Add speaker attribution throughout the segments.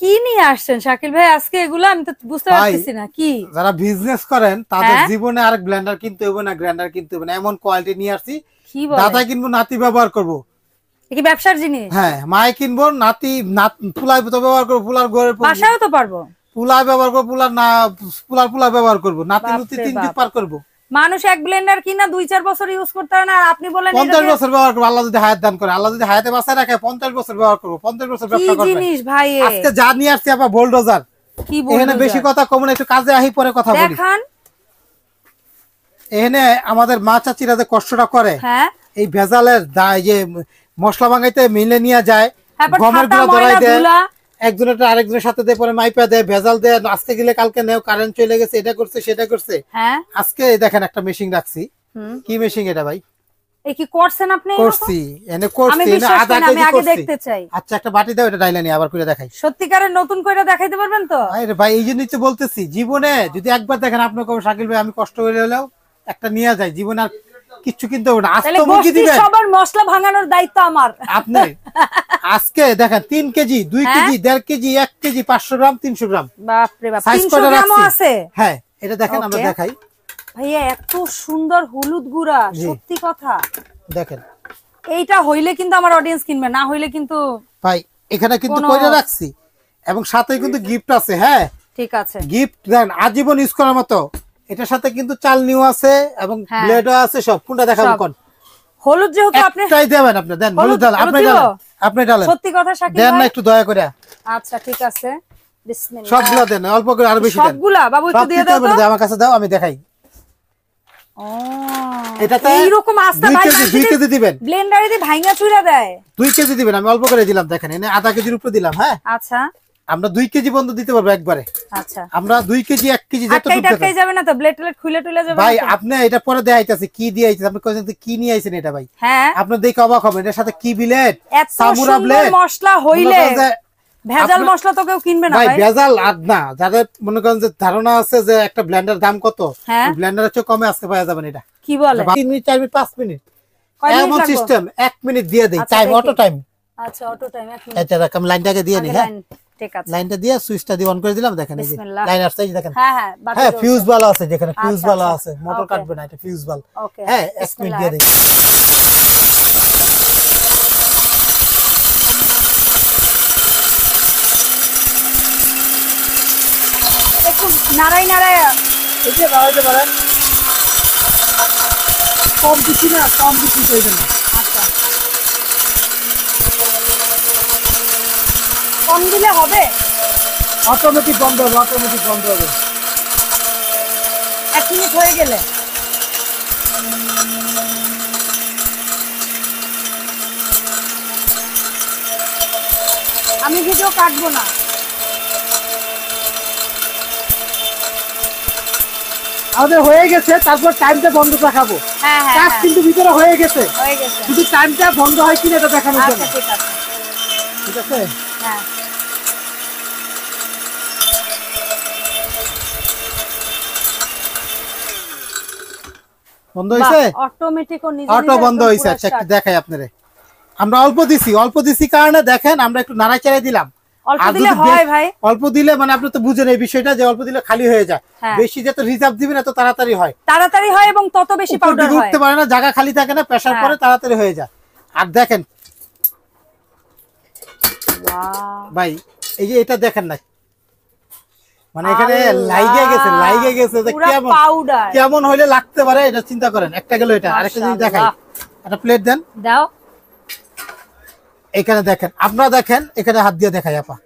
Speaker 1: কি নিয়ে আসছেন শাকিল ভাই আজকে? এগুলো আমি তো বুঝতে পারতেছি না। কি
Speaker 2: যারা বিজনেস করেন তাদের জীবনে আরেক ব্লেন্ডার কিনতে হবে না, গ্রাইন্ডার কিনতে হবে না, এমন কোয়ালিটি নিয়ে আসছি। দাদা কিনবো, নাতি ব্যবহার করবো।
Speaker 1: কি ব্যবসার জিনিস?
Speaker 2: হ্যাঁ, মায়ে কিনবো, নাতি পুলাই তো ব্যবহার করবো, পুলার ঘরে
Speaker 1: বাসায়ও তো পারবো,
Speaker 2: পুলাই ব্যবহার করবো, পুলার না পুলার ব্যবহার করবো, নাতি নুতি 3 যুগ পার করবো।
Speaker 1: মানুষ এক ব্লেন্ডার কিনা 2-4 বছর ইউজ করতে হয় না, আর আপনি বলেন
Speaker 2: 50 বছর ব্যবহার করবো। আল্লাহ যদি হায়াত দান করে, আল্লাহ যদি হায়াতে বাঁচায় রাখে, 50 বছর ব্যবহার করবো, 50 বছর ব্যবসা করবো।
Speaker 1: কি জিনিস ভাই
Speaker 2: আজকে যা নিয়ে আসছি আপা বোলডোজার।
Speaker 1: কি বলবো,
Speaker 2: এখানে বেশি কথা কম না, একটু কাজে আহি পরে কথা বলি।
Speaker 1: দেখান
Speaker 2: এখানে আমাদের মা চাচিরা যে কষ্টটা করে,
Speaker 1: হ্যাঁ
Speaker 2: এই ভেজালের যে মশলা ভাঙাইতে মিলে নিয়ে যায়, গমের গুঁড়া ধরাই দেয়, একজনের আরেকজনের সাথে দিয়ে পরে মাইপা দেয়, ভেজাল দেয়, আজকে গেলে কালকে নেও, কারেন্ট চলে গেছে, এটা করছে সেটা করছে। আজকে দেখেন একটা মেশিন রাখছি। কি মেশিন এটা ভাই?
Speaker 1: এই কি করছেন আপনি?
Speaker 2: করছি, এনে করছি না, আধা কেজি করছি। আচ্ছা একটা বাটি দাও, এটা ডাইলা নিয়ে আবার করে দেখাই।
Speaker 1: সত্যিকারের নতুন করে দেখাইতে পারবেন তো?
Speaker 2: আরে ভাই এই জন্যই তো বলতেছি, জীবনে যদি একবার দেখেন আপনি কবে শাকিল ভাই আমি কষ্ট করে হলেও একটা নিয়ে যাই, জীবনে আর কিচ্ছু কিনতে হবে না। আজকে মুখি দিবেন,
Speaker 1: সবার মশলা ভাঙানোর দায়িত্ব আমার।
Speaker 2: আপনি আজকে দেখেন 3 কেজি, 2 কেজি, 1.5 কেজি, 1 কেজি, 500 গ্রাম, 300 গ্রাম।
Speaker 1: বাপ রে বাপ, 300 গ্রামও আছে?
Speaker 2: হ্যাঁ, এটা দেখেন আমরা দেখাই।
Speaker 1: ভাইয়া এত সুন্দর হলুদ গুঁড়া, সত্যি কথা।
Speaker 2: দেখেন
Speaker 1: এইটা হইলে কিন্তু আমার অডিয়েন্স কিনবে, না হইলে কিন্তু
Speaker 2: ভাই এখানে কিন্তু কইরা রাখছি, এবং সাথে কিন্তু গিফট আছে। হ্যাঁ
Speaker 1: ঠিক আছে,
Speaker 2: গিফট দেন আজীবন ইউজ করার মতো। এটার সাথে কিন্তু চালনিও আছে এবং ব্লেডও আছে, সব। কোনটা দেখাবো কোন?
Speaker 1: হলুদ যেহেতু আপনি
Speaker 2: একটাই দেবেন, আপনি দেন হলুদ ডাল, আপনি ডালেন।
Speaker 1: সত্যি কথা শাকিল
Speaker 2: দেন না একটু দয়া করে।
Speaker 1: আচ্ছা ঠিক আছে, বিসমিল্লাহ।
Speaker 2: সবগুলা দেন, অল্প করে আরো বেশি দেন।
Speaker 1: সবগুলা বাবু একটু দিয়ে দাও তো।
Speaker 2: আমার কাছে দাও, আমি দেখাই।
Speaker 1: ও
Speaker 2: এটাতে
Speaker 1: এইরকম আস্তা ভাই
Speaker 2: 2 কেজি দিবেন,
Speaker 1: ব্লেন্ডারে দিয়ে ভাঙা চুরা দেয়।
Speaker 2: 2 কেজি দিবেন, আমি অল্প করে দিলাম। দেখেন এনে আধা কেজির উপরে দিলাম। হ্যাঁ
Speaker 1: আচ্ছা,
Speaker 2: আমরা 2 কেজি বন্ধ দিতে পারবো একবারে।
Speaker 1: আচ্ছা
Speaker 2: আমরা 2 কেজি 1 কেজি যতটুকু
Speaker 1: টাকাই যাবে না তো? ব্লেড টুলেট খুলে টুলে যাবে
Speaker 2: ভাই? আপনি এটা পরে দেখাইতাছি কি দিয়ে আইছেন, আপনি কইছেন কি নিয়ে আইছেন এটা ভাই।
Speaker 1: হ্যাঁ
Speaker 2: আপনি দেখে অবাক হবেন, এর সাথে কি ব্লেড,
Speaker 1: সামুরা ব্লেড, মশলা হইলে ভেজাল মশলা তো কেউ কিনবে না
Speaker 2: ভাই। ভেজাল আর না, যাদের মনে করেন যে ধারণা আছে যে একটা ব্লেন্ডার দাম কত, ব্লেন্ডারের চেয়ে কমে আজকে পাওয়া যাবেন। এটা
Speaker 1: কি বলে
Speaker 2: 3 মিনিট 4 মিনিট 5 মিনিট এমন সিস্টেম। 1 মিনিট দিয়ে দেই, টাইম অটো টাইম।
Speaker 1: আচ্ছা অটো টাইম 1 মিনিট।
Speaker 2: আচ্ছা রাখলাম, লাইনটাকে দিয়ে নি। হ্যাঁ
Speaker 1: ঠিক আছে,
Speaker 2: লাইনটা দিয়ে সুইচটা দিয়ে অন করে দিলাম। দেখেন এই যে লাইন আসছে, এই দেখেন।
Speaker 1: হ্যাঁ হ্যাঁ
Speaker 2: হ্যাঁ ফিউজ ভালো আছে, যেখানে ফিউজ ভালো আছে, মোটর কাটবে না, এটা ফিউজ ভালো। হ্যাঁ 1 মিনিট দিয়ে দেই।
Speaker 1: একটু নাড়াই নাড়াই
Speaker 2: এই যে বাড়াইতে পারেন, কম বেশি না, কম বেশি কইবেন না।
Speaker 1: আচ্ছা কম দিলে হবে,
Speaker 2: অটোমেটিক বন্ধ হবে, অটোমেটিক বন্ধ হবে।
Speaker 1: 1 মিনিট হয়ে গেলে আমি ভিডিও কাটবো না।
Speaker 2: আমাদের হয়ে গেছে, তারপর টাইমটা বন্ধ দেখাবো।
Speaker 1: হ্যাঁ হ্যাঁ
Speaker 2: কাজ কিন্তু ভিতরে হয়ে গেছে,
Speaker 1: হয়ে গেছে,
Speaker 2: শুধু টাইমটা বন্ধ হয় কিনা এটা দেখানোর জন্য।
Speaker 1: আচ্ছা ঠিক আছে,
Speaker 2: ঠিক আছে।
Speaker 1: হ্যাঁ
Speaker 2: বন্ধ হইছে,
Speaker 1: অটোমেটিক ও নিজে
Speaker 2: অটো বন্ধ হইছে। আচ্ছা একটু দেখাই আপনারে। আমরা অল্প দিছি কারণে দেখেন আমরা একটু নাড়াচাড়া দিলাম।
Speaker 1: অল্প দিলে হয় ভাই,
Speaker 2: অল্প দিলে মানে আপনি তো বুঝেন এই বিষয়টা, যে অল্প দিলে খালি হয়ে যায়। বেশি যত রিজার্ভ দিবেন এত তাড়াতাড়ি হয়,
Speaker 1: এবং তত বেশি পাউডার হয়,
Speaker 2: উঠতে পারে না, জায়গা খালি থাকে না, প্রেসার পরে তাড়াতাড়ি হয়ে যায়। আর দেখেন ভাই এই যে এটা দেখেন না, মানে এখানে লাইগে গেছে যে কেমন হইলে লাগতে পারে এটা চিন্তা করেন। একটা গেল, এটা আরেকটা জিনিস দেখাই, একটা প্লেট দেন
Speaker 1: দাও।
Speaker 2: এখানে দেখেন, আপনারা দেখেন, এখানে হাত দিয়ে দেখাই আপা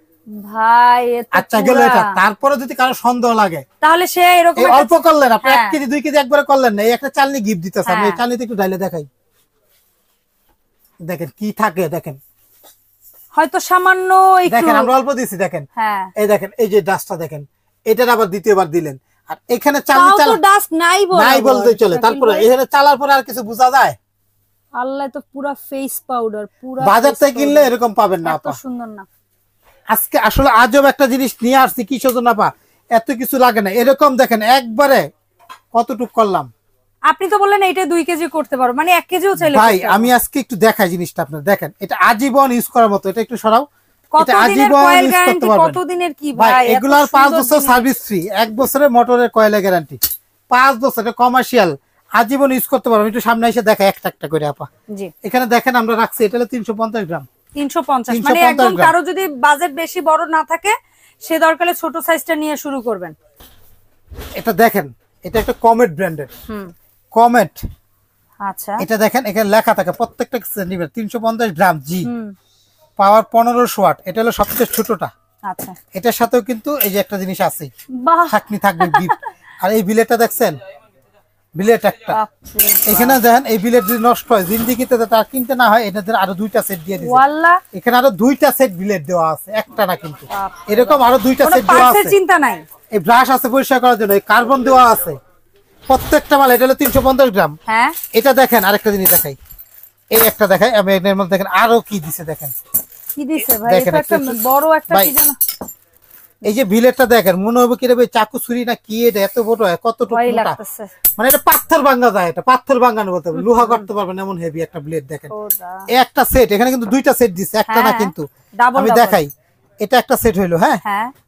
Speaker 1: ভাই।
Speaker 2: আচ্ছা গেল এটা। তারপরে যদি কারো সন্দেহ লাগে
Speaker 1: তাহলে সে এরকম
Speaker 2: অল্প করলেন, আপনি 1 কেজি 2 কেজি একবারে করলেন না, এই একটা চালনি গিফট দিতেছে। আমি এই চালনিতে একটু ঢাইলে দেখাই, দেখেন কি থাকে। দেখেন
Speaker 1: হয়তো সামান্য একটু,
Speaker 2: দেখেন আমরা অল্প দিছি। দেখেন এই দেখেন, এই যে ডাস্টটা দেখেন, এটার আবার দ্বিতীয়বার দিলেন। আর এখানে চালনি
Speaker 1: ডাস্ট নাই
Speaker 2: বলতে চলে। তারপরে এখানে চালার পরে আর কিছু বোঝা যায়?
Speaker 1: আল্লাহ তো পুরা ফেস পাউডার, পুরা
Speaker 2: বাজার থেকে কিনলে এরকম পাবেন না।
Speaker 1: এত সুন্দর না।
Speaker 2: আজকে আসলে আজব একটা জিনিস নিয়ে আসছি, কি জন্য না পা, এত কিছু লাগে না। এরকম দেখেন একবারে কতটুক করলাম।
Speaker 1: আপনি তো বললেন এটা 2 কেজি করতে পারো, মানে 1 কেজিও চাইলে।
Speaker 2: ভাই আমি আজকে একটু দেখাই জিনিসটা আপনার। দেখেন এটা আজীবন ইউজ করার মতো। এটা একটু সরাও,
Speaker 1: কতদিনের কয়েল গ্যারান্টি, কতদিনের কি ভাই?
Speaker 2: এগুলার 5 বছর সার্ভিস ফ্রি, 1 বছরের মোটরের কয়েলের গ্যারান্টি, 5 বছর কমার্শিয়াল আজীবন ইউজ করতে পারবেন। একটু সামনে এসে দেখা একটা একটা করে আপা। জি, এখানে দেখেন আমরা রাখছি, এটা হলো 350 গ্রাম।
Speaker 1: 350 মানে একদম কারো যদি বাজেট বেশি বড় না থাকে সে দরকারে ছোট সাইজটা নিয়ে শুরু করবেন।
Speaker 2: এটা দেখেন, এটা একটা কমেট ব্র্যান্ডের। কমেট। আচ্ছা, এটা দেখেন এখানে লেখা থাকে প্রত্যেকটা সেন্টিমিটার 350 গ্রাম জি, পাওয়ার 1500 ওয়াট। এটা হলো সবচেয়ে ছোটটা। আচ্ছা, এটার সাথেও কিন্তু এই যে একটা জিনিস আছে, থাকনি থাকবে বিট। আর এই বিলেটটা দেখছেন, বিলেট একটা এখানে দেখেন, এই বিলেট যদি নষ্ট হয় জিন্দিগিতে তার কিনতে না হয়, এটাতে আরো 2টা সেট দিয়ে দিয়েছে। এখানে আরো 2টা সেট বিলেট দেওয়া আছে, একটা না কিন্তু, এরকম আরো 2টা সেট দেওয়া আছে, চিন্তা নাই। এই ব্রাশ আছে পরিষ্কার করার জন্য, এই কার্বন দেওয়া আছে প্রত্যেকটা মাল। এটা হলো 350 গ্রাম। হ্যাঁ, এটা দেখেন আরেকটা জিনিস দেখাই, এই একটা দেখাই আমি, এর মধ্যে দেখেন আরো কি দিছে, দেখেন কি দিছে ভাই, এটা একটা বড় একটা কি জানো, এই যে বিলেটটা দেখেন মনে হবে কি রে চাকু ছুরি না কি, এটা এত বড় হয়, কতটুকু মোটা, মানে এটা পাথর ভাঙা যায়, এটা পাথর ভাঙানো বলতে হবে, লোহা করতে পারবেন এমন হেভি একটা ব্লেড। দেখেন এই একটা সেট, এখানে কিন্তু 2টা সেট দিছে, একটা না কিন্তু, আমি দেখাই। এটা একটা সেট হইলো, হ্যাঁ,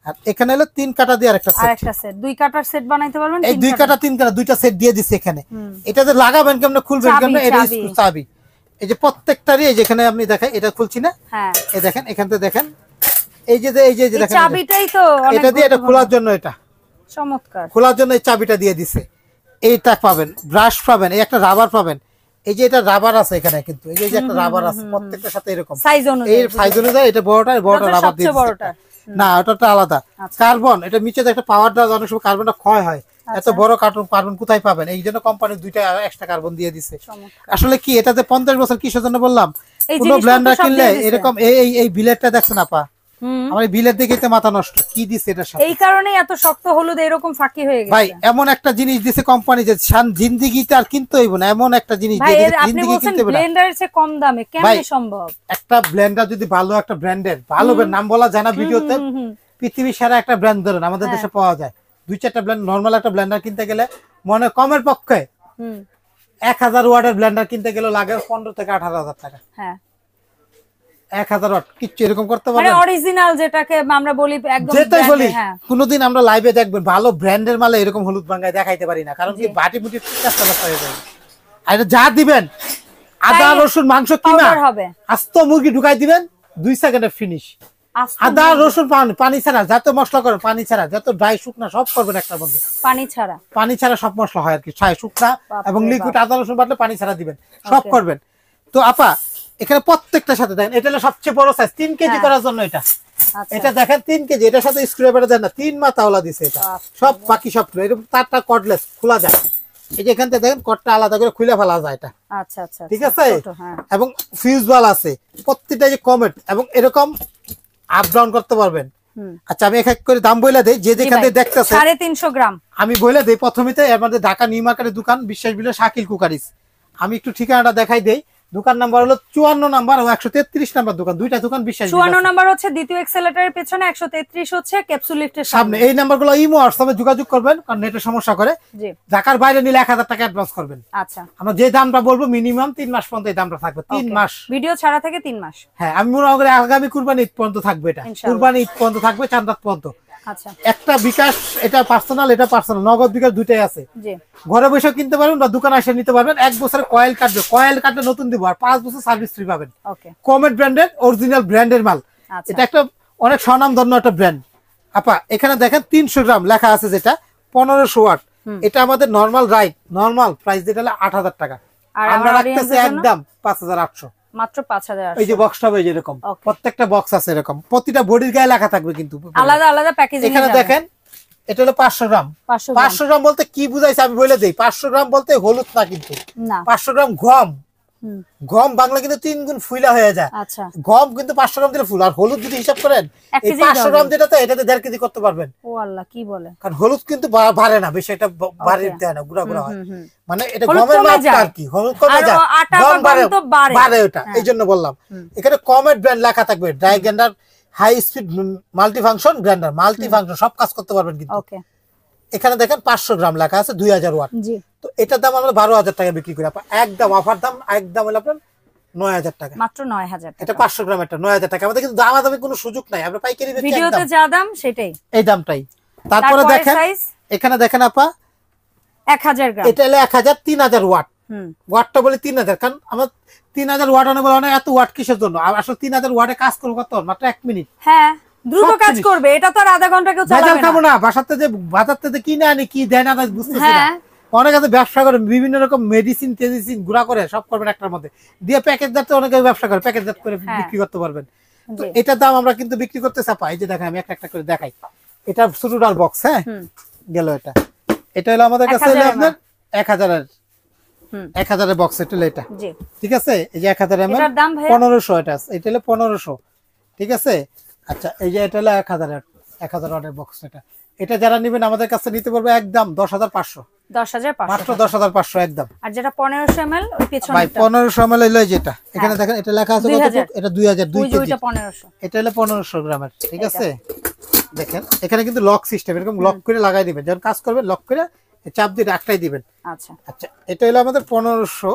Speaker 2: আর এখানে হলো 3 কাটা দিয়ে আরেকটা সেট, আরেকটা সেট 2 কাটার সেট বানাইতে পারবেন। এই 2 কাটা 3 কাটা 2টা সেট দিয়ে দিছে এখানে। এটা যে লাগাবেন কেমনে, খুলবেন কেমনে, এটা চাবি। এই যে প্রত্যেকটারই এই যেখানে আপনি দেখেন, এটা খুলছি না, হ্যাঁ এই দেখেন এখান থেকে দেখেন, এই যে দেখেন চাবিটাই তো এটা দিয়ে এটা খোলার জন্য, এটা চমৎকার, খোলার জন্য এই চাবিটা দিয়ে দিছে। এইটা পাবেন, ব্রাশ পাবেন, এই একটা রাবার পাবেন, এই যে এটা রাবার আছে এখানে কিন্তু, এই যে একটা রাবার আছে প্রত্যেকটার সাথে এরকম সাইজ অনুযায়ী, এই সাইজ অনুযায়ী এটা বড়টা রাবার দিয়ে দিছে না, ওটাটা আলাদা। কার্বন, এটা নিচে একটা পাওয়ার দেওয়া, অনেক সময় কার্বনটা ক্ষয় হয়, এত বড় কার্বন কোথায় পাবেন, এই জন্য কোম্পানি 2টা এক্সট্রা কার্বন দিয়ে দিছে। আসলে কি এটাতে 50 বছর কিসের জন্য বললাম, কোন ব্লেন্ডার কিনলে এরকম এই বিলেটটা দেখছেন আপা, আমার বিলের দিকে মাথা নষ্ট, কি দিছে এটার সাথে, এই কারণে এত শক্ত হলুদ এরকম ফাঁকি হয়ে গেছে ভাই। এমন একটা জিনিস দিছে কোম্পানি যে জিন্দেগিতে আর কিনতে হইব না, এমন একটা জিনিস দিয়ে জিন্দেগি কিনতে হবে না। ব্লেন্ডারের চেয়ে কম দামে কেমনে সম্ভব? একটা ব্লেন্ডার যদি ভালো একটা ব্র্যান্ডের, ভালো নাম বলা যায় না ভিডিওতে, পৃথিবীর সেরা একটা ব্র্যান্ড ধরেন আমাদের দেশে পাওয়া যায়, 2-4টা ব্লেন্ড, নরমাল একটা ব্লেন্ডার কিনতে গেলে মনে কমের পক্ষে 1000 ওয়াটের ব্লেন্ডার কিনতে গেলে লাগে 15 থেকে 18,000 টাকা। হ্যাঁ, 1000 ওয়াট কিচ্ছু এরকম করতে পারবেন, মানে অরিজিনাল যেটাকে আমরা বলি একদম, যেটাই বলি কোনদিন আমরা লাইভে দেখবেন ভালো ব্র্যান্ডের মালে এরকম হলুদ ভাঙায় দেখাইতে পারি না, কারণ কি বাটি মুটি কাজটা হয়ে যায়। আর যা দিবেন আদা রসুন মাংস কিমা হবে, আস্ত মুরগি ঢুকাই দিবেন 2 সেকেন্ডে ফিনিশ। আদা রসুন পানি ছাড়া, যত মশলা করেন পানি ছাড়া, যত ড্রাই শুকনা সব করবেন একটার মধ্যে, পানি ছাড়া সব মশলা হয় আর কি, শুকনা এবং লিকুইড আদা রসুন বাটলে পানি ছাড়া দিবেন, সব করবেন। তো আপা এখানে প্রত্যেকটার সাথে দেখেন, এটা হলো সবচেয়ে বড় সাইজ 3 কেজি করার জন্য, এটা এটা দেখেন 3 কেজি, এটার সাথে স্ক্রুড্রাইভার দেন না, 3 মাথাওয়ালা দিছে এটা, সব বাকি সব এরকম তারটা কর্ডলেস খোলা যায়, এই যে এখান থেকে দেখেন কর্ডটা আলাদা করে খুলে ফেলা যায় এটা। আচ্ছা আচ্ছা, ঠিক আছে, এবং ফিউজ বাল আছে প্রত্যেকটা, যে কমেট, এবং এরকম আপ ডাউন করতে পারবেন। আচ্ছা আমি এক এক করে দাম বইলা দেই, যে যেখান থেকে দেখতেছে 350 গ্রাম আমি বইলা দেই প্রথমেতে। এর মধ্যে ঢাকা নিউ মার্কেটের দোকান বিশ্বাস বিলে শাকিল কুকারিস, আমি একটু ঠিকানাটা দেখাই দেই। দোকান নাম্বার হলো 54 নাম্বার ও 133 নাম্বার দোকান, দুইটা দোকান বিশ্বাস। 54 নাম্বার হচ্ছে দ্বিতীয় এক্সেলেটরের পেছনে, 133 হচ্ছে ক্যাপসুল লিফটের সামনে। এই নাম্বারগুলো ইমো হোয়াটসঅ্যাপে যোগাযোগ করবেন, কারণ নেটের সমস্যা করে। জি, ঢাকার বাইরে নিলে 1000 টাকা অ্যাডভান্স করবেন। আচ্ছা, আমরা যে দামটা বলবো মিনিমাম 3 মাস পর্যন্ত এই দামটা থাকবে, 3 মাস ভিডিও ছাড়া থেকে 3 মাস। হ্যাঁ, আমি মনে করি আগামী কুরবানি ঈদ পর্যন্ত থাকবে, এটা কুরবানি ঈদ পর্যন্ত থাকবে, চাঁদরাত পর্যন্ত। আচ্ছা, একটা বিকাশ, এটা পার্সোনাল, এটা পার্সোনাল, নগদ বিকাশ দুইটাই আছে। জি, ঘরে বসে কিনতে পারবেন বা দোকানে এসে নিতে পারবেন। 1 বছরের কয়েল কাটবে, কয়েল কাটলে নতুন দিব, আর 5 বছর সার্ভিস ফ্রি পাবেন। ওকে, কমেট ব্র্যান্ডের অরিজিনাল ব্র্যান্ডের মাল। এটা একটা অনেক স্বনামধন্য একটা ব্র্যান্ড। আপা এখানে দেখেন 300 গ্রাম লেখা আছে, যেটা 1500 ওয়াট। এটা আমাদের নরমাল নরমাল প্রাইস যেটা হলো 8000 টাকা, আমরা রাখতেছি একদম 5800 মাত্র, 5000। এই যে বক্সটা হবে এরকম, প্রত্যেকটা বক্স আছে এরকম, প্রতিটা বডির গায়ে লেখা থাকবে কিন্তু আলাদা আলাদা প্যাকেজিং। এখানে দেখেন এটা হলো 500 গ্রাম। 500 গ্রাম বলতে কি বুঝাইছে আমি বলে দেই। 500 গ্রাম বলতে হলুদ না কিন্তু, 500 গ্রাম গম। গম বাংলা কিন্তু 3 গুণ ফুলা হয়ে যায়। আচ্ছা, গম কিন্তু 500 গ্রাম দিলে ফুল, আর হলুদ যদি হিসাব করেন এই 500 গ্রাম যেটাতে, এটাতে 1.5 কেজি করতে পারবেন। ও আল্লাহ, কি বলে, কারণ হলুদ কিন্তু বাড়ে না বেশি, এটা বাড়ে দেয় না, গুড়া গুড়া হয়, মানে এটা গমের মাপ আর কি, হলুদ কমে যায়, গম বাড়ে ওটা, এইজন্য বললাম। এখানে কমেট ব্র্যান্ড লেখা থাকবে, dry grinder, high speed multi function grinder, multi function সব কাজ করতে পারবেন কিন্তু। ওকে, এখানে দেখেন 500 গ্রাম লেখা আছে 2000 ওয়াট। জি, তো এটার দাম আমরা 12000 টাকা বিক্রি করি। একদম অফার দাম, একদম হলো আপনার 9000 টাকা,
Speaker 1: মাত্র 9000 টাকা।
Speaker 2: এটা 500 গ্রাম, এটা 9000 টাকা। আমাদের কিন্তু দামাদামি কোনো সুযোগ নাই, আমরা পাইকারি বেচি,
Speaker 1: ভিডিওতে যা দাম সেটাই,
Speaker 2: এই দামটাই। তারপরে দেখেন এখানে দেখেন আপা
Speaker 1: 1000 গ্রাম,
Speaker 2: এটা হলো 1000 3000 ওয়াট। ওয়াটটা বলে 3000, কারণ আমরা 3000 ওয়াট অনেক বলে, এত ওয়াট কিসের জন্য? আসলে 3000 ওয়াটে কাজ করবো কত? মাত্র 1 মিনিট।
Speaker 1: হ্যাঁ, দ্রুত কাজ করবে, এটা তো আর আধা ঘন্টা কেউ চালাবে না।
Speaker 2: খাবো না, বাসাতে যে বাজার থেকে কিনে আনি কি দেয় না বুঝতেছি না। অনেক আছে ব্যবসা করে, বিভিন্ন রকম মেডিসিন টেডিসিন গুঁড়া করে সব করবেন একটার মধ্যে দিয়ে, প্যাকেটজাত অনেকে ব্যবসা করে, প্যাকেটজাত করে বিক্রি করতে পারবেন। তো এটার দাম আমরা কিন্তু বিক্রি করতে চাপা। এই যে দেখেন আমি একটা করে দেখাই, এটা ছোটটার বক্স, হ্যাঁ গেল এটা। এটা হলো আমাদের কাছে হলো আপনার 1000 এর বক্স, এটা হলো এটা, ঠিক আছে। এই যে 1000 ml 1500, এটা এটা হলো 1500, ঠিক আছে। আচ্ছা, এই যে এটা হলো 1000 ওয়াটের বক্স, এটা যারা নেবেন আমাদের কাছে নিতে পারবে একদম 10500, 10500 মাত্র 10500 একদম।
Speaker 1: আর যেটা 1500 ml ওই পেছনে,
Speaker 2: ভাই 1500 ml হলো যেটা এখানে দেখেন, এটা লেখা আছে কত? এটা 2000, 2 কেজি,
Speaker 1: ওইটা 1500,
Speaker 2: এটা হলো 1500 গ্রামের, ঠিক আছে। দেখেন এখানে কিন্তু লক সিস্টেম, এরকম লক করে লাগাই দিবেন, যখন কাজ করবেন লক করে চাপ দিয়ে রাখটাই দিবেন।
Speaker 1: আচ্ছা
Speaker 2: আচ্ছা, এটা হলো আমাদের 1500,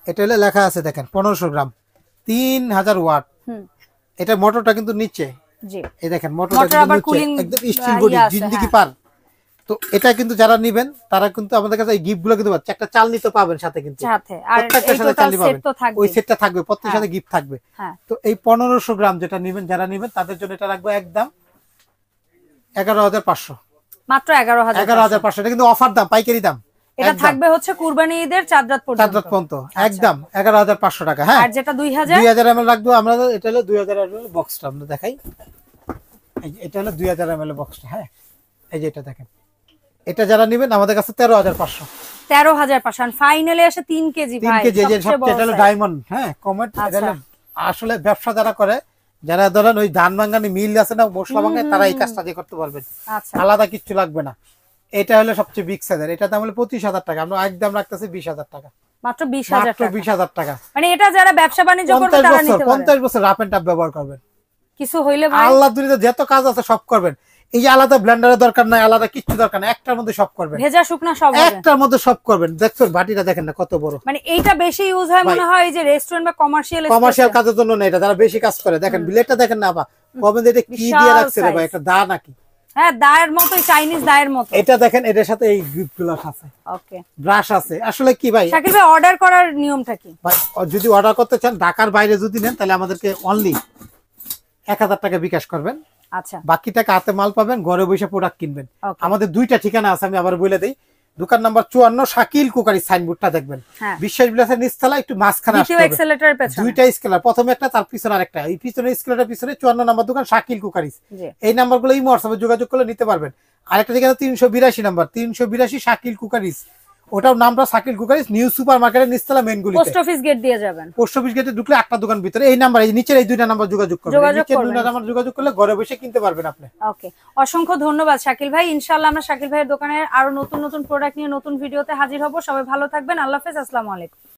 Speaker 2: এটা হলো লেখা আছে দেখেন 1500 গ্রাম 3000 ওয়াট। এটা মোটরটা কিন্তু নিচে, জি এই দেখেন মোটরটা কিন্তু নিচে একদম স্টিল বডি, জিন্দেগি পার। তো এটা কিন্তু যারা নেবেন তারা কিন্তু আমাদের কাছে এই গিফটগুলো কিন্তু পাচ্ছে, একটা চালনি তো পাবেন সাথে, কিন্তু সাথে আর এই টোটাল সেট তো থাকবে, ওই সেটটা থাকবে, প্রত্যেকটার সাথে গিফট থাকবে। তো এই 1500 গ্রাম যেটা নেবেন, যারা নেবেন তাদের জন্য এটা রাখবো একদম 11500, মাত্র 11500। এটা কিন্তু অফার দাম, পাইকারি দাম।
Speaker 1: এটা থাকবে হচ্ছে কুরবানি ঈদের চাঁদ রাত পর্যন্ত
Speaker 2: একদম 11500 টাকা। হ্যাঁ, আর যেটা 2000 ml রাখবো আমরা, এটা হলো 2000 ml বক্সটা আমরা দেখাই। এটা হলো 2000 ml বক্সটা, হ্যাঁ এই যে এটা দেখেন, এটা যারা নেবেন আমাদের কাছে 13500
Speaker 1: আর ফাইনালি আসে 3 কেজি ভাই,
Speaker 2: 3 কেজি। এই যে সবচেয়ে এটা হলো ডায়মন্ড, হ্যাঁ কমেট। এটা আসলে ব্যবসা যারা করে, যারা ধরেন ওই ধান ভাঙানি মিল আছে না, মশলা ভাঙায়, তারা এই কাজটা দিয়ে করতে পারবেন, আলাদা কিছু লাগবে না। এটা হলো সবচেয়ে বিগ সাইজের, এটা দাম হলো 25000 টাকা, আমরা একদম রাখতেছি 20000 টাকা, মাত্র 20000 টাকা।
Speaker 1: মানে এটা যারা ব্যবসা বাণিজ্য করবে তারা নিতে পারবে,
Speaker 2: 50 বছর রাফ এন্ড টাফ ব্যবহার করবেন,
Speaker 1: কিছু হইলে ভাই
Speaker 2: আল্লাহ দুনিয়াতে যত কাজ আছে সব করবেন। এই যে আলাদা ব্লেন্ডারের দরকার নাই, আলাদা কিছু দরকার নাই, একটার মধ্যে সব করবেন,
Speaker 1: ভেজা শুকনা সব হবে,
Speaker 2: একটার মধ্যে সব করবেন। দেখছেন বাটিটা দেখেন না কত বড়,
Speaker 1: মানে এইটা বেশি ইউজ হয় মনে হয় এই যে রেস্টুরেন্ট বা
Speaker 2: কমার্শিয়াল কাজের জন্য না, এটা যারা বেশি কাজ করে। দেখেন ব্লেডটা দেখেন না, কবে এটা কি দিয়ে রাখছে রে ভাই, একটা দা নাকি?
Speaker 1: হ্যাঁ, দায়ের মতো, চাইনিজ দায়ের মতো।
Speaker 2: এটা দেখেন, এটার সাথে এই গ্রিপগুলো আছে, ওকে ব্রাশ আছে। আসলে কি ভাই,
Speaker 1: শাকিল ভাই অর্ডার করার নিয়মটা কি?
Speaker 2: ভাই যদি অর্ডার করতে চান ঢাকার বাইরে যদি নেন, তাহলে আমাদেরকে অনলি 1000 টাকা বিকাশ করবেন। আচ্ছা, বাকি টাকা হাতে মাল পাবেন, ঘরে বসে প্রোডাক্ট কিনবেন। আমাদের দুইটা ঠিকানা আছে, আমি আবার বলে দেই। দোকান নাম্বার 54 শাকিল কুকারি, সাইনবোর্ডটা দেখবেন, বিশ্বাস বিলাসের নিচতলা, একটু মাঝখানে আসতে হবে, দুইটা স্কেলার, প্রথমে একটা তার পিছনে আরেকটা, এই পিছনে স্কেলারের পিছনে 54 নাম্বার দোকান শাকিল কুকারি। এই নাম্বারগুলো ইমো হোয়াটসঅ্যাপে যোগাযোগ করলে নিতে পারবেন। আরেকটা ঠিকানা 382 নাম্বার, 382 শাকিল কুকারিস, ওটাও নামটা শাকিল কুকারিস, নিউ সুপার মার্কেটের নিচতলা মেইন গলিতে, পোস্ট অফিস গেট দিয়ে যাবেন। পোস্ট অফিস গেটে ঢুকলে একটা দোকান ভিতরে, এই নাম্বার, এই নিচের এই দুইটা নাম্বার যোগাযোগ করবেন, নিচের দুইটা নাম্বার যোগাযোগ করলে ঘরে বসে কিনতে পারবেন আপনি। ওকে, অসংখ্য ধন্যবাদ শাকিল ভাই। ইনশাআল্লাহ আমরা শাকিল ভাইয়ের দোকানে আরো নতুন নতুন প্রোডাক্ট নিয়ে নতুন ভিডিওতে হাজির হব। সবাই ভালো থাকবেন, আল্লাহ হাফেজ, আসসালামু আলাইকুম।